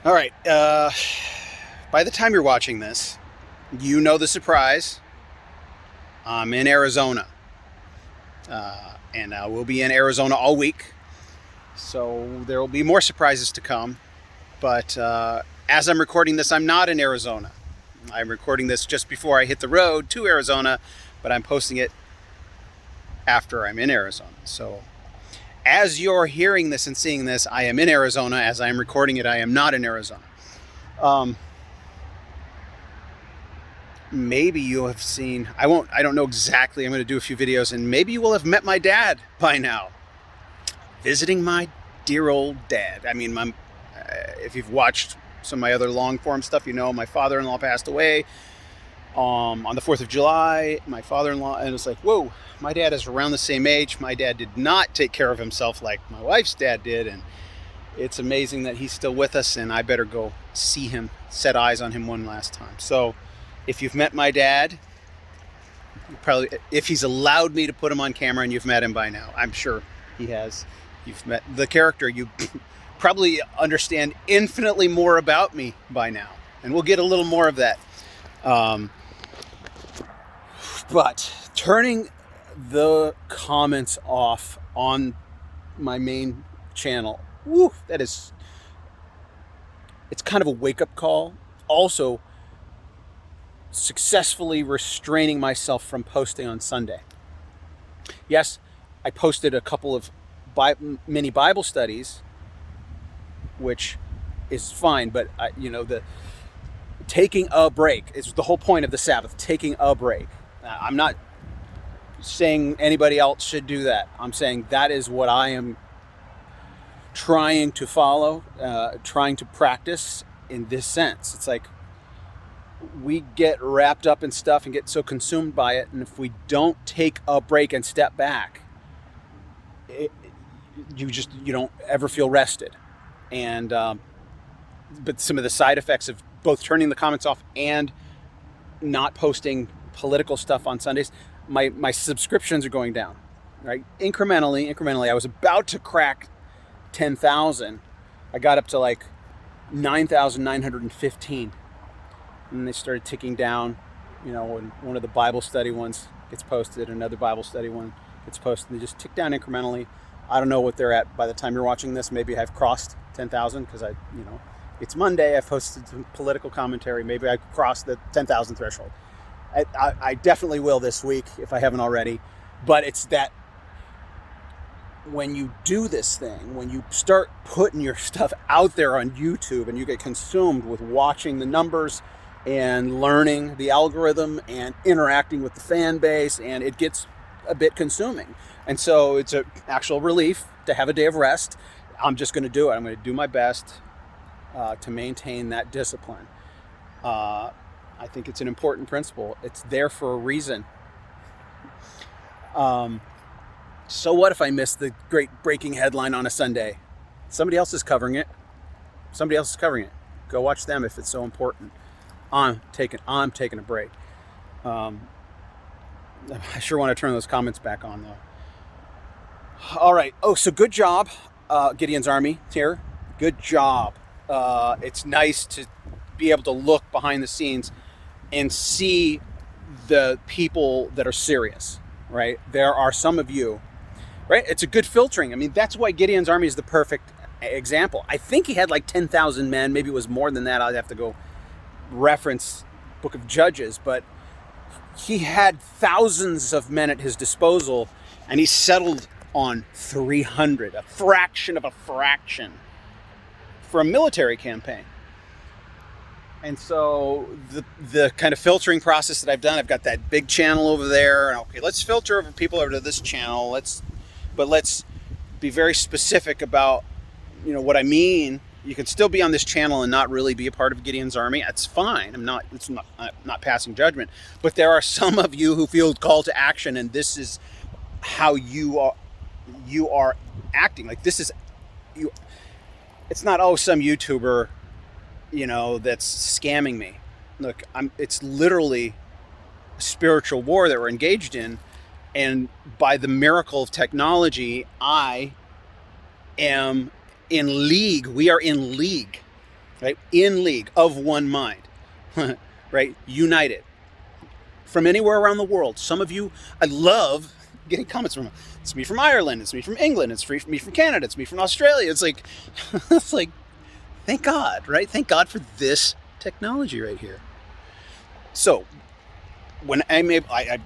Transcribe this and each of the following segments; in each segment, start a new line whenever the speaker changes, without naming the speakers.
All right. By the time you're watching this, you know the surprise. I'm in Arizona. And we'll be in Arizona all week. So there will be more surprises to come. But as I'm recording this, I'm not in Arizona. I'm recording this just before I hit the road to Arizona, but I'm posting it after I'm in Arizona. So as you're hearing this and seeing this, I am in Arizona. As I am recording it, I am not in Arizona. Maybe you have seen, I don't know exactly. I'm going to do a few videos, and maybe you will have met my dad by now. Visiting my dear old dad. I mean, if you've watched some of my other long form stuff, you know my father-in-law passed away on the 4th of July. My father-in-law, and it's like, whoa, my dad is around the same age. My dad did not take care of himself like my wife's dad did, and it's amazing that he's still with us, and I better go see him, set eyes on him one last time. So if you've met my dad, probably, if he's allowed me to put him on camera, and you've met him by now, I'm sure he has. You've met the character. You probably understand infinitely more about me by now, and we'll get a little more of that. But turning the comments off on my main channel, it's kind of a wake-up call. Also, successfully restraining myself from posting on Sunday. Yes, I posted a couple of mini Bible studies, which is fine, but the taking a break is the whole point of the Sabbath. Taking a break. I'm not saying anybody else should do that. I'm saying that is what I am trying to follow, trying to practice in this sense. It's like we get wrapped up in stuff and get so consumed by it, and if we don't take a break and step back, you don't ever feel rested. And but some of the side effects of both turning the comments off and not posting political stuff on Sundays, my subscriptions are going down, right? Incrementally. I was about to crack 10,000. I got up to like 9,915. And they started ticking down, when one of the Bible study ones gets posted, another Bible study one gets posted, and they just tick down incrementally. I don't know what they're at by the time you're watching this. Maybe I've crossed 10,000 because it's Monday. I've posted some political commentary. Maybe I crossed the 10,000 threshold. I definitely will this week if I haven't already. But it's that when you do this thing, when you start putting your stuff out there on YouTube and you get consumed with watching the numbers and learning the algorithm and interacting with the fan base, and it gets a bit consuming. And so it's an actual relief to have a day of rest. I'm just going to do it. I'm going to do my best to maintain that discipline. I think it's an important principle. It's there for a reason. So what if I miss the great breaking headline on a Sunday? Somebody else is covering it. Go watch them if it's so important. I'm taking a break. I sure want to turn those comments back on, though. All right. Oh, so good job, Gideons Army here. Good job. It's nice to be able to look behind the scenes and see the people that are serious, right? There are some of you, right? It's a good filtering. I mean, that's why Gideons Army is the perfect example. I think he had like 10,000 men. Maybe it was more than that. I'd have to go reference Book of Judges, but he had thousands of men at his disposal, and he settled on 300, a fraction of a fraction for a military campaign. And so the kind of filtering process that I've done, I've got that big channel over there, and okay, let's filter over people over to this channel. Let's be very specific about what I mean. You can still be on this channel and not really be a part of Gideons Army. That's fine. I'm not passing judgment. But there are some of you who feel called to action, and this is how you are acting. Like, this is you. It's not some YouTuber, that's scamming me. Look, it's literally a spiritual war that we're engaged in, and by the miracle of technology, I am in league. We are in league right? In league, of one mind, right? United from anywhere around the world. Some of you, I love getting comments from. It's me from Ireland. It's me from England. It's me from Canada. It's me from Australia. It's like, it's like, thank God, right? Thank God for this technology right here. So when I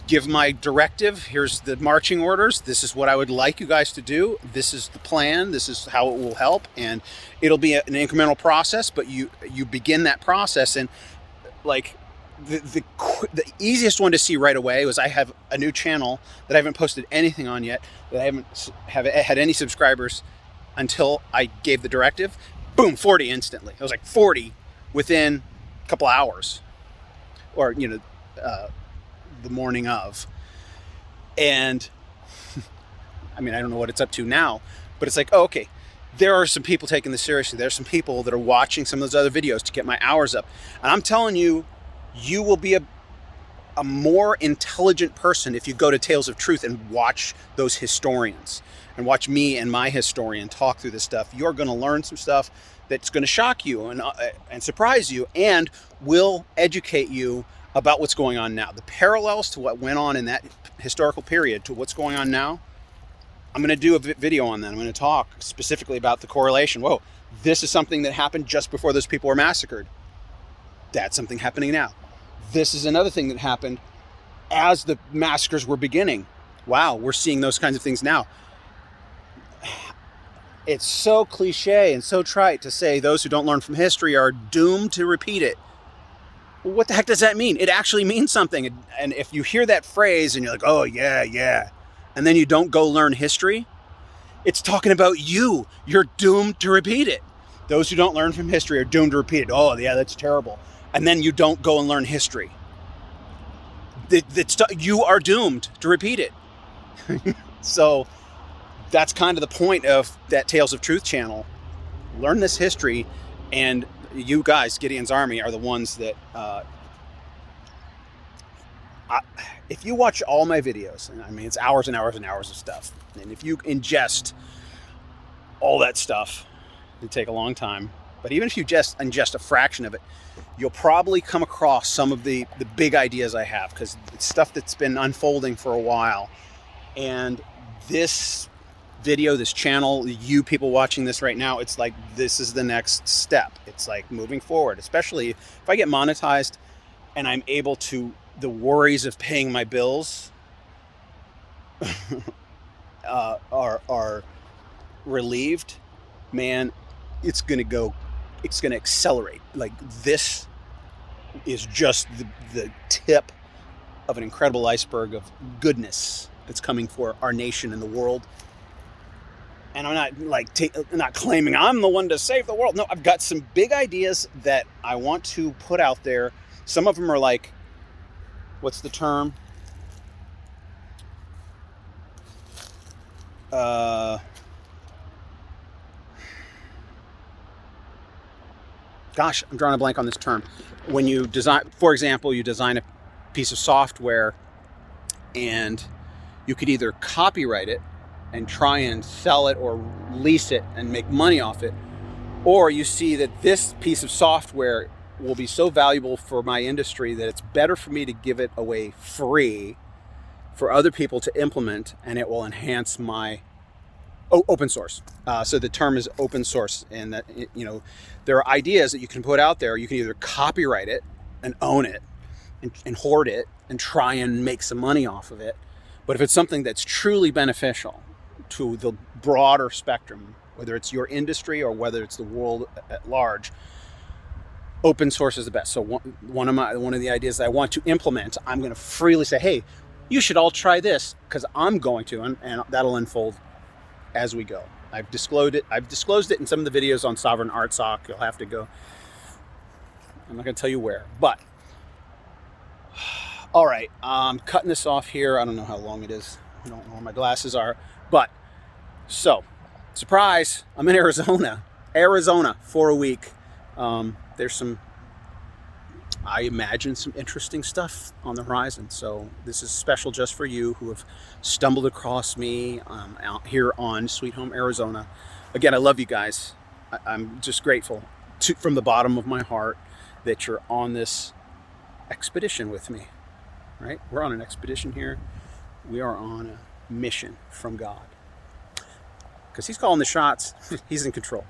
give my directive, here's the marching orders. This is what I would like you guys to do. This is the plan. This is how it will help. And it'll be an incremental process, but you begin that process. And like the easiest one to see right away was I have a new channel that I haven't posted anything on yet, that I haven't had any subscribers until I gave the directive. Boom, 40 instantly. It was like 40 within a couple hours, or, you know, the morning of. And I mean, I don't know what it's up to now, but it's like, oh, okay, there are some people taking this seriously. There's some people that are watching some of those other videos to get my hours up. And I'm telling you, you will be a more intelligent person if you go to Tales of Truth and watch those historians and watch me and my historian talk through this stuff. You're going to learn some stuff that's going to shock you and surprise you, and will educate you about what's going on now. The parallels to what went on in that historical period to what's going on now. I'm going to do a video on that. I'm going to talk specifically about the correlation. Whoa, this is something that happened just before those people were massacred. That's something happening now. This is another thing that happened as the massacres were beginning. Wow, we're seeing those kinds of things now. It's so cliche and so trite to say those who don't learn from history are doomed to repeat it. Well, what the heck does that mean? It actually means something. And if you hear that phrase and you're like, oh, yeah, and then you don't go learn history, it's talking about you. You're doomed to repeat it. Those who don't learn from history are doomed to repeat it. Oh, yeah, that's terrible. And then you don't go and learn history. You are doomed to repeat it. So that's kind of the point of that Tales of Truth channel. Learn this history, and you guys, Gideons Army, are the ones that, if you watch all my videos, and I mean, it's hours and hours and hours of stuff, and if you ingest all that stuff, it'll take a long time. But even if you just ingest a fraction of it, you'll probably come across some of the big ideas I have, because it's stuff that's been unfolding for a while. And this video, this channel, you people watching this right now, it's like, this is the next step. It's like moving forward, especially if I get monetized and I'm able to, the worries of paying my bills are relieved, man, it's going to accelerate. Like, this is just the tip of an incredible iceberg of goodness that's coming for our nation and the world. And I'm not like not claiming I'm the one to save the world. No, I've got some big ideas that I want to put out there. Some of them are like, what's the term? Gosh, I'm drawing a blank on this term. When you design, for example, you design a piece of software and you could either copyright it and try and sell it or lease it and make money off it, or you see that this piece of software will be so valuable for my industry that it's better for me to give it away free for other people to implement, and it will enhance my open source. So the term is open source, and that, you know, there are ideas that you can put out there. You can either copyright it and own it and hoard it and try and make some money off of it. But if it's something that's truly beneficial to the broader spectrum, whether it's your industry or whether it's the world at large, open source is the best. So one of the ideas that I want to implement, I'm going to freely say, hey, you should all try this, because I'm going to, and that'll unfold as we go. I've disclosed it in some of the videos on Sovereign Art Sock. You'll have to go. I'm not going to tell you where, but all right, I'm cutting this off here. I don't know how long it is. I don't know where my glasses are, but so surprise, I'm in Arizona for a week. There's some, I imagine, some interesting stuff on the horizon. So this is special just for you who have stumbled across me out here on Sweet Home Arizona. Again, I love you guys. I'm just grateful from the bottom of my heart that you're on this expedition with me, right? We're on an expedition here. We are on a mission from God. Because he's calling the shots. He's in control.